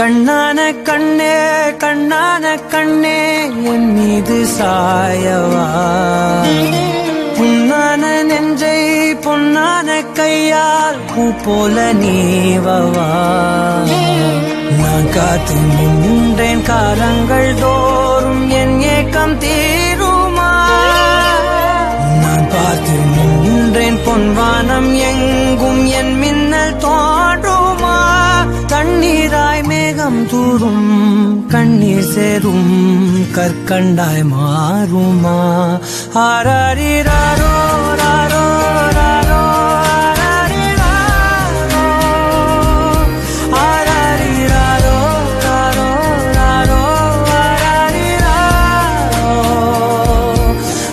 கண்ணான கண்ணே கண்ணான கண்ணே என் மீது சாயவா, புண்ணான நெஞ்சை பொன்னான கையால் பூ போல நீவவா. நான் காத்து நின்றேன் காலங்கள் தோறும் என் ஏக்கம் தீருமா. நான் பார்த்து நின்றேன் பொன்வானம் எங்கும் என் மின்னல் தோன்றுமா. தண்ணீராய் மேகம் தூரும் கண்ணீர் சேரும் கற்கண்டாய் மாறுமா. ஆராரிராரோ ராரோ ராரோ ஆராரிராரோ ராரோ ராரோ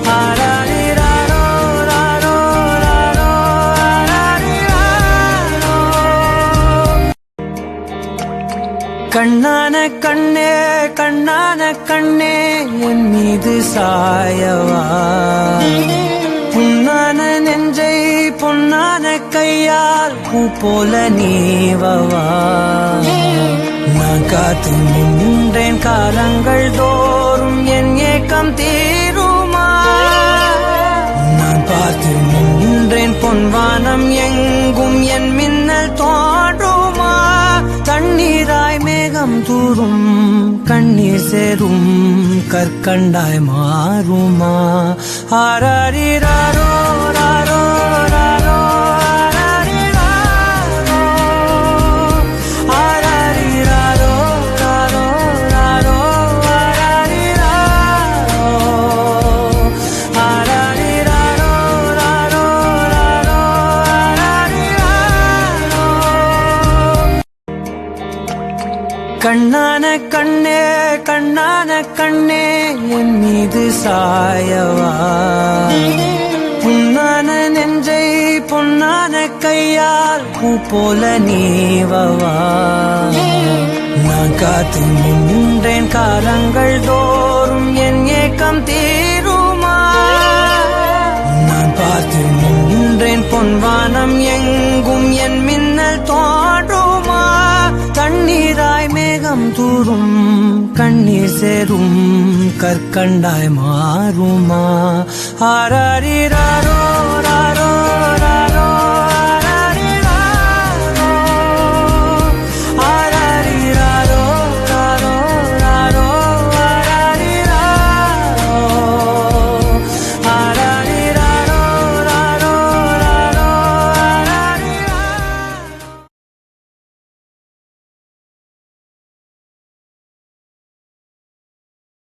ஆராரிராரோ ராரோ ராரோ கண்ணான கண்ணே கண்ணான கண்ணே என் மீது சாயவா, புண்ணான நெஞ்சை பொன்னான கையால் பூ போல நீவவா. நான் காத்து நின்றேன் காலங்கள் தோறும் என் ஏக்கம் தீருமா. நான் பார்த்து நின்றேன் பொன்வானம் எங்கும் என் மின்னல் தோன்றுமா. தண்ணீராய் மேகம் தூரும் கண்ணீர் சேரும் கற்கண்டாய் மாறுமா. ஆராரிராரோ ராரோ ராரோ ஆராரிராரோ ராரோ ராரோ ஆராரிராரோ ராரோ ராரோ கண்ணான கண்ணே கண்ணான கண்ணே என் மீது சாயவா, புண்ணான நெஞ்சை பொன்னான கையால் பூ போல நீவவா. நான் காத்து நின்றேன் காலங்கள் தோறும் என் ஏக்கம் தீருமா. நான் பார்த்து நின்றேன் பொன்வானம் எங்கும் என் மின்னல் தோன்றுமா. தண்ணீராய் மேகம் தூரும் கண்ணீர் சேரும் கற்கண்டாய் மாறுமா. ஆராரிராரோ